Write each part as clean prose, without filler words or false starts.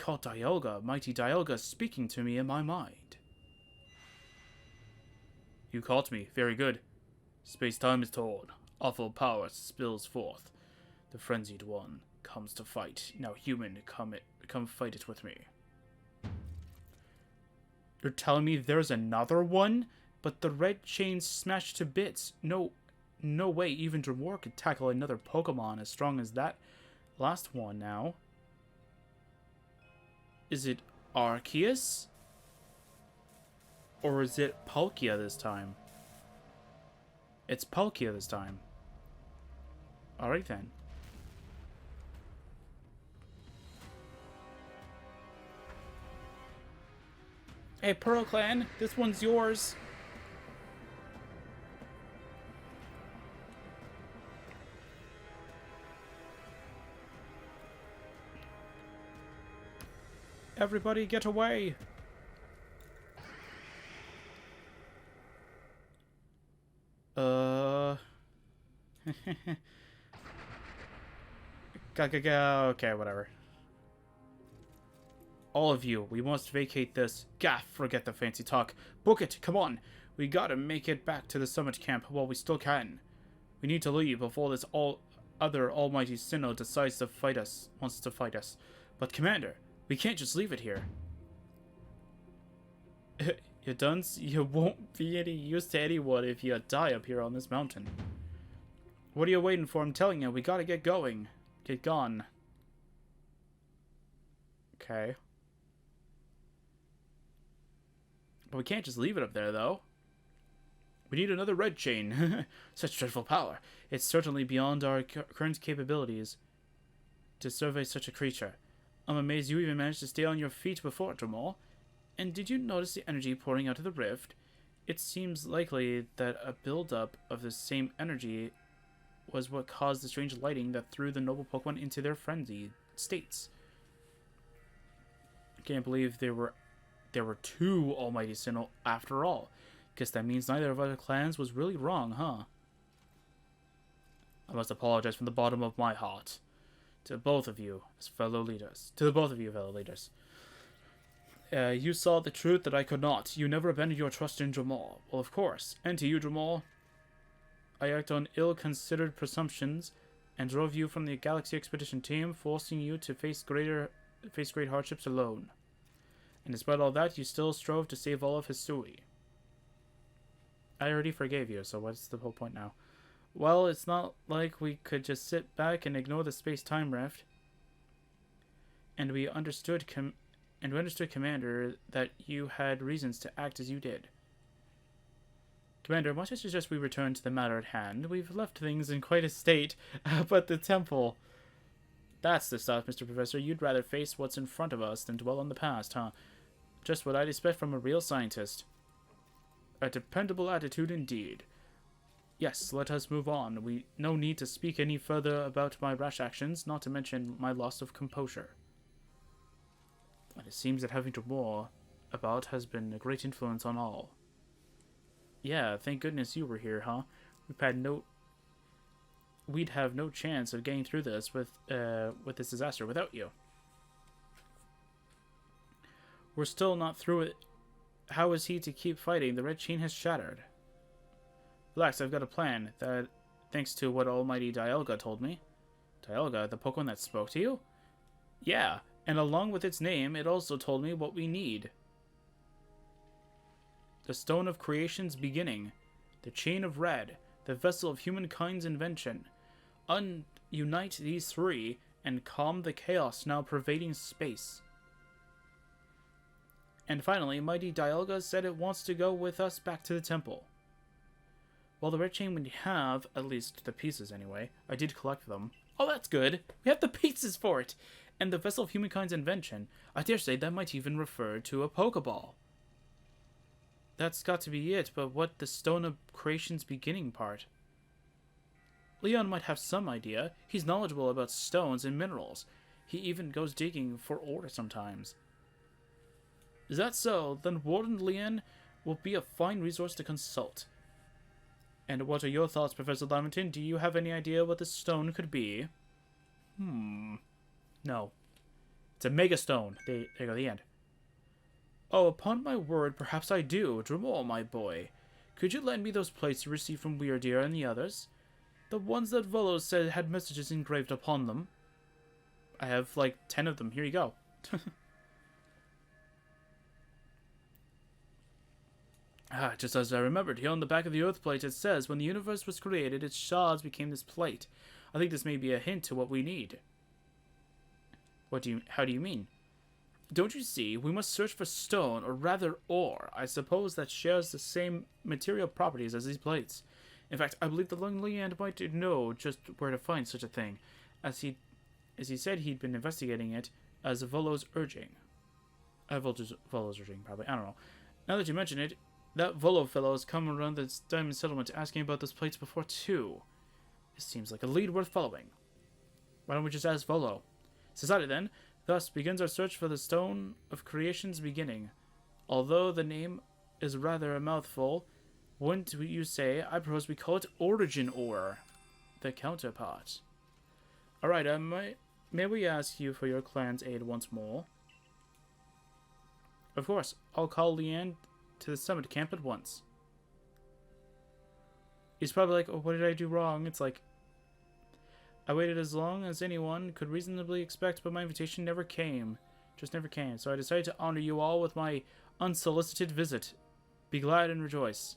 called Dialga. Mighty Dialga speaking to me in my mind. You caught me. Very good. Space-time is torn. Awful power spills forth. The frenzied one comes to fight. Now, human, come fight it with me. You're telling me there's another one? But the red chain's smashed to bits. No way even Dremor could tackle another Pokemon as strong as that last one now. Is it Arceus? Or is it Palkia this time? It's Palkia this time. Alright then. Hey, Pearl Clan, this one's yours. Everybody get away! Okay, whatever. All of you, we must vacate this. Gaff, forget the fancy talk. Book it, come on. We gotta make it back to the summit camp while we still can. We need to leave before this other almighty Sinnoh decides to fight us, wants to fight us. But Commander, we can't just leave it here. You dunce, you won't be any use to anyone if you die up here on this mountain. What are you waiting for? I'm telling you, we gotta get going. Get gone. Okay. But we can't just leave it up there, though. We need another red chain. Such dreadful power. It's certainly beyond our current capabilities to survey such a creature. I'm amazed you even managed to stay on your feet before, Dremor. And did you notice the energy pouring out of the rift? It seems likely that a buildup of the same energy was what caused the strange lighting that threw the noble Pokemon into their frenzied states. I can't believe there were two Almighty Sinnoh after all. Guess that means neither of our clans was really wrong, huh? I must apologize from the bottom of my heart to both of you as fellow leaders. To the both of you, fellow leaders. You saw the truth that I could not. You never abandoned your trust in Dremor. Well, of course. And to you, Dremor, I act on ill-considered presumptions and drove you from the Galaxy Expedition team, forcing you to face great hardships alone. And despite all that, you still strove to save all of Hisui. I already forgave you, so what's the whole point now? Well, it's not like we could just sit back and ignore the space-time rift. And we understood, Commander, that you had reasons to act as you did. Commander, might I suggest we return to the matter at hand? We've left things in quite a state, but the temple... That's the stuff, Mr. Professor. You'd rather face what's in front of us than dwell on the past, huh? Just what I'd expect from a real scientist. A dependable attitude indeed. Yes, let us move on. No need to speak any further about my rash actions, not to mention my loss of composure. And it seems that having Dremor about has been a great influence on all. Yeah, thank goodness you were here, huh? We'd have no chance of getting through this with this disaster without you. We're still not through it. How is he to keep fighting? The red chain has shattered. Relax, I've got a plan that, thanks to what Almighty Dialga told me. Dialga, the Pokemon that spoke to you? Yeah, and along with its name, it also told me what we need. The Stone of Creation's beginning, the Chain of Red, the Vessel of Humankind's invention. Unite these three and calm the chaos now pervading space. And finally, Mighty Dialga said it wants to go with us back to the temple. Well, the red chain we have, at least the pieces anyway. I did collect them. Oh, that's good. We have the pieces for it. And the Vessel of Humankind's invention. I dare say that might even refer to a Pokeball. That's got to be it, but what the Stone of Creation's beginning part? Leon might have some idea. He's knowledgeable about stones and minerals. He even goes digging for ore sometimes. Is that so? Then Warden Leon will be a fine resource to consult. And what are your thoughts, Professor Lamington? Do you have any idea what the stone could be? No. It's a mega stone. There you go, the end. Oh, upon my word, perhaps I do. Dramor, my boy. Could you lend me those plates you received from Weirdeer and the others? The ones that Volo said had messages engraved upon them. I have, like, 10 of them. Here you go. Just as I remembered, here on the back of the Earth plate it says, when the universe was created, its shards became this plate. I think this may be a hint to what we need. How do you mean? Don't you see? We must search for stone, or rather ore, I suppose, that shares the same material properties as these plates. In fact, I believe the Lonely Ant might know just where to find such a thing, as he said he'd been investigating it as Volo's urging. Volo's urging, probably. I don't know. Now that you mention it, that Volo fellow has come around this diamond settlement asking about those plates before, too. This seems like a lead worth following. Why don't we just ask Volo? Decided then. Thus begins our search for the Stone of Creation's beginning. Although the name is rather a mouthful, wouldn't you say, I propose we call it Origin Ore, the counterpart. Alright, may we ask you for your clan's aid once more? Of course, I'll call Leanne to the summit camp at once. He's probably like, oh, what did I do wrong? It's like, I waited as long as anyone could reasonably expect, but my invitation never came. Just never came. So I decided to honor you all with my unsolicited visit. Be glad and rejoice.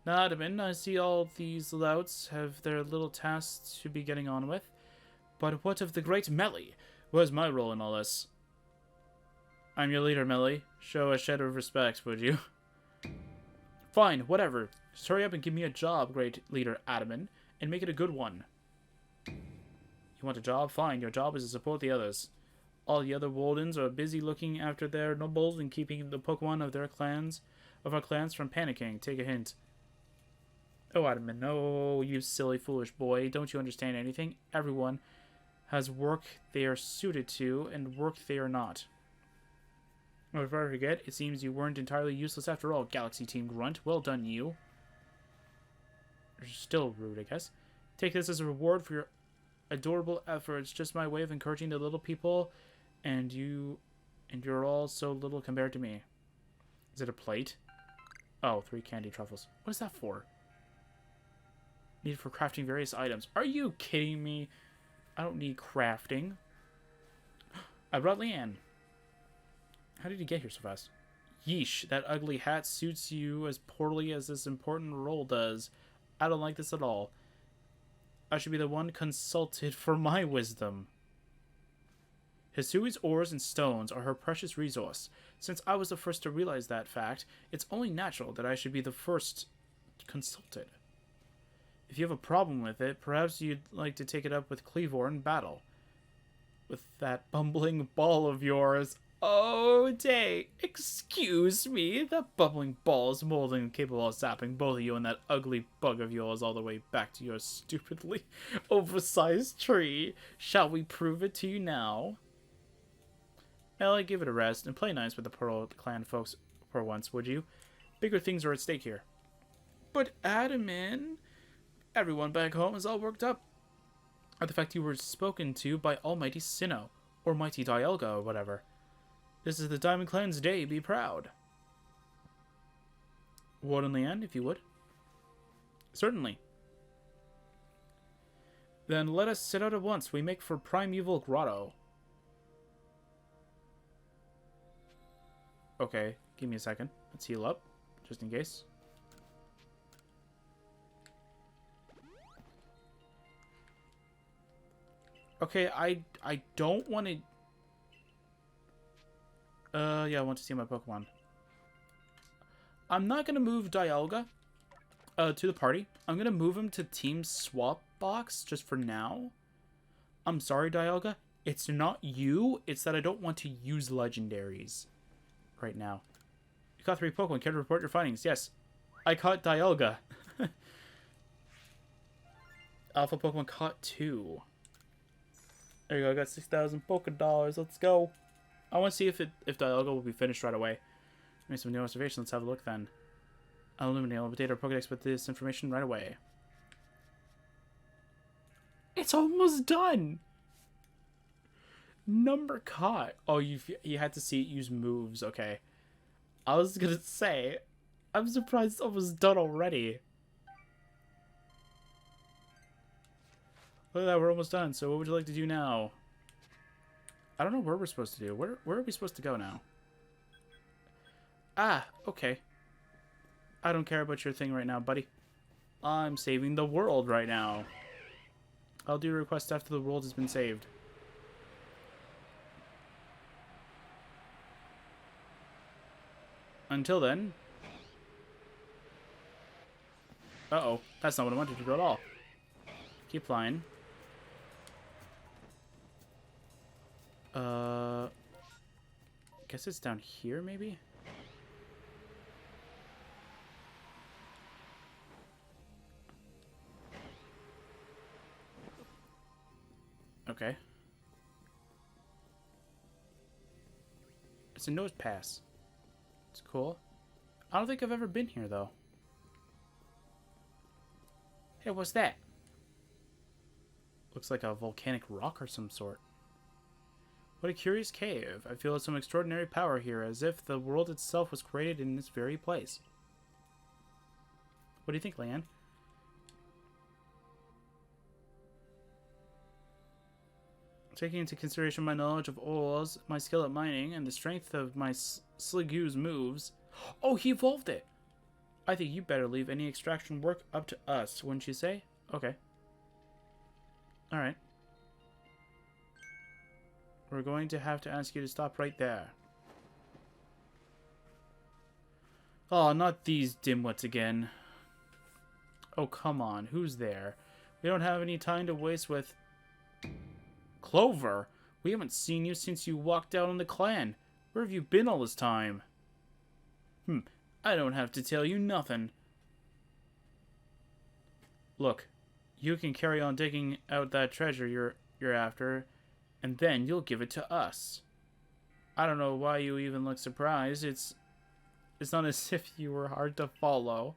Now, Admin, I see all these louts have their little tasks to be getting on with. But what of the great Melly? Where's my role in all this? I'm your leader, Melly. Show a shadow of respect, would you? Fine, whatever. Just hurry up and give me a job, great leader Admin, and make it a good one. You want a job? Fine. Your job is to support the others. All the other wardens are busy looking after their nobles and keeping the Pokemon of our clans from panicking. Take a hint. Oh, Admin, no, you silly, foolish boy. Don't you understand anything? Everyone has work they are suited to and work they are not. Oh, if I forget, it seems you weren't entirely useless after all, Galaxy Team Grunt. Well done, you. You're still rude, I guess. Take this as a reward for your adorable efforts. Just my way of encouraging the little people, and you're all so little compared to me. Is it a plate? Oh, 3 candy truffles. What is that for? Needed for crafting various items. Are you kidding me? I don't need crafting. I brought Leanne. How did you get here so fast? Yeesh, that ugly hat suits you as poorly as this important role does. I don't like this at all. I should be the one consulted for my wisdom. Hisui's ores and stones are her precious resource. Since I was the first to realize that fact, it's only natural that I should be the first consulted. If you have a problem with it, perhaps you'd like to take it up with Cleavor in battle. With that bumbling ball of yours. Oh, day. Excuse me. That bubbling ball is more than capable of zapping both of you and that ugly bug of yours all the way back to your stupidly oversized tree. Shall we prove it to you now? Ellie, give it a rest and play nice with the Pearl Clan folks for once, would you? Bigger things are at stake here. But Adamin, everyone back home is all worked up at the fact you were spoken to by Almighty Sinnoh, or Mighty Dialga, or whatever. This is the Diamond Clan's day, be proud. Warden Leanne, if you would. Certainly. Then let us set out at once. We make for Primeval Grotto. Okay, give me a second. Let's heal up, just in case. Okay, I don't want to... yeah, I want to see my Pokemon. I'm not going to move Dialga to the party. I'm going to move him to Team Swap Box just for now. I'm sorry, Dialga. It's not you. It's that I don't want to use legendaries right now. You caught 3 Pokemon. Care to report your findings? Yes. I caught Dialga. Alpha Pokemon caught 2. There you go. I got 6,000 Pokédollars. Let's go. I want to see if Dialga will be finished right away. Make some new observations. Let's have a look then. I'll illuminate. I'll update our Pokédex with this information right away. It's almost done. Number caught. Oh, you had to see it use moves. Okay. I was gonna say, I'm surprised it's almost done already. Look at that, we're almost done. So what would you like to do now? I don't know where we're supposed to do. Where are we supposed to go now? Ah, okay. I don't care about your thing right now, buddy. I'm saving the world right now. I'll do a request after the world has been saved. Until then... Uh-oh. That's not what I wanted to do at all. Keep flying. Guess it's down here, maybe? Okay. It's a nose pass. It's cool. I don't think I've ever been here, though. Hey, what's that? Looks like a volcanic rock or some sort. What a curious cave. I feel some extraordinary power here, as if the world itself was created in this very place. What do you think, Leanne? Taking into consideration my knowledge of ores, my skill at mining, and the strength of my Sligoo's moves... Oh, he evolved it! I think you better leave any extraction work up to us, wouldn't you say? Okay. Alright. We're going to have to ask you to stop right there. Oh, not these dimwits again. Oh, come on. Who's there? We don't have any time to waste with... Clover? We haven't seen you since you walked out on the clan. Where have you been all this time? I don't have to tell you nothing. Look, you can carry on digging out that treasure you're after, and then you'll give it to us. I don't know why you even look surprised. It's not as if you were hard to follow.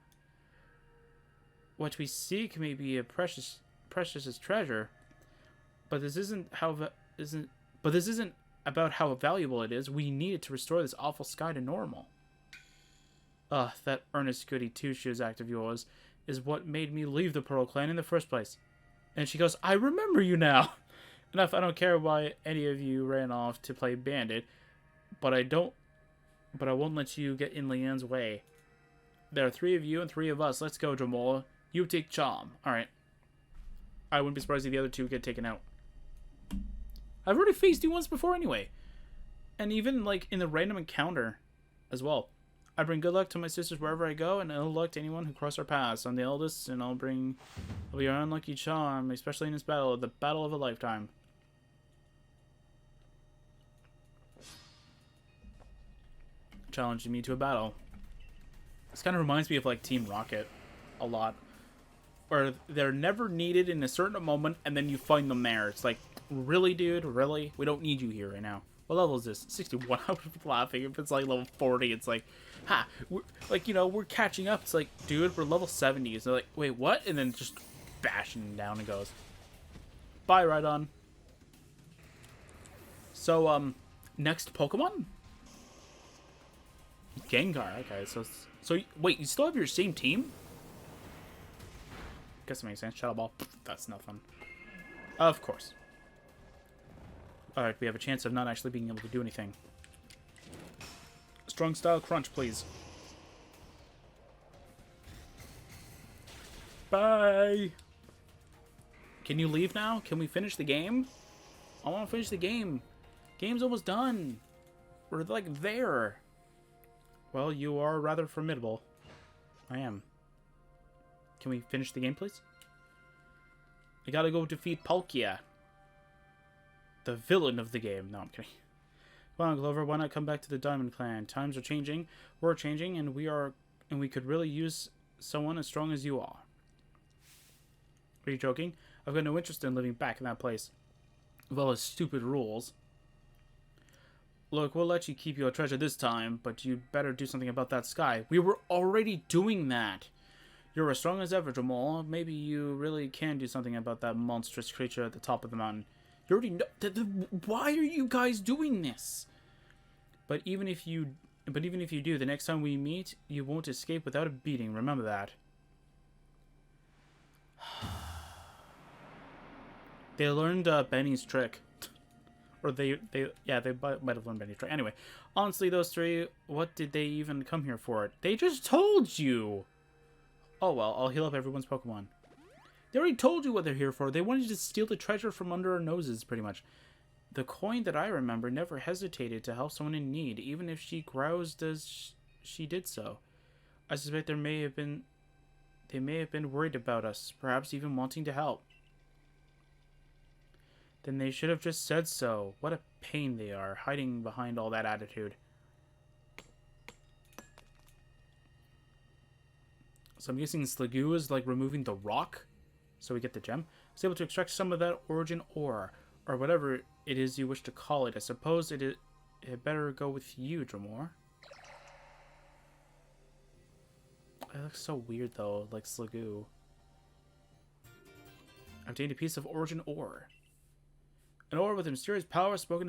What we seek may be a precious as treasure, but this isn't about how valuable it is. We need it to restore this awful sky to normal. Ugh, that earnest goody two-shoes act of yours is what made me leave the Pearl Clan in the first place. And she goes, I remember you now. Enough, I don't care why any of you ran off to play bandit, but I won't let you get in Leanne's way. There are 3 of you and 3 of us. Let's go, Jamal. You take Charm. Alright. I wouldn't be surprised if the other 2 get taken out. I've already faced you once before anyway. And even, like, in the random encounter as well. I bring good luck to my sisters wherever I go, and ill luck to anyone who cross our paths. I'm the eldest, and I'll be your unlucky charm, especially in this battle, the battle of a lifetime. Challenging me to a battle. This kind of reminds me of, like, Team Rocket a lot. Where they're never needed in a certain moment, and then you find them there. It's like, really, dude? Really? We don't need you here right now. What level is this? 61. I would be laughing if it's like level 40. It's like, ha, we're catching up. It's like, dude, we're level 70. So they're like, wait, what? And then just bashing down and goes. Bye, Rhydon. So, next Pokemon? Gengar. Okay, so wait, you still have your same team? Guess that makes sense. Shadow Ball. That's nothing. Of course. Alright, we have a chance of not actually being able to do anything. Strong Style Crunch, please. Bye! Can you leave now? Can we finish the game? I want to finish the game. Game's almost done. We're, like, there. Well, you are rather formidable. I am. Can we finish the game, please? I gotta go defeat Palkia. The villain of the game. No, I'm kidding. Come on, Clover, why not come back to the Diamond Clan? Times are changing, we're changing, and we could really use someone as strong as you are. Are you joking? I've got no interest in living back in that place. With all his stupid rules. Look, we'll let you keep your treasure this time, but you'd better do something about that sky. We were already doing that. You're as strong as ever, Jamal. Maybe you really can do something about that monstrous creature at the top of the mountain. You already know. Why are you guys doing this? But even if you do, the next time we meet, you won't escape without a beating. Remember that. They learned Benny's trick. Or they might have learned Benny's trick. Anyway, honestly, those three, what did they even come here for? They just told you! Oh well, I'll heal up everyone's Pokemon. They already told you what they're here for. They wanted to steal the treasure from under our noses, pretty much. The coin that I remember never hesitated to help someone in need, even if she groused as she did so. I suspect they may have been worried about us, perhaps even wanting to help. Then they should have just said so. What a pain they are, hiding behind all that attitude. So I'm guessing Sliggoo is like removing the rock, so we get the gem. It's able to extract some of that origin ore, or whatever it is you wish to call it. I suppose it better go with you, Dramor. It looks so weird though, like Sliggoo. Obtained a piece of origin ore. An ore with a mysterious power spoken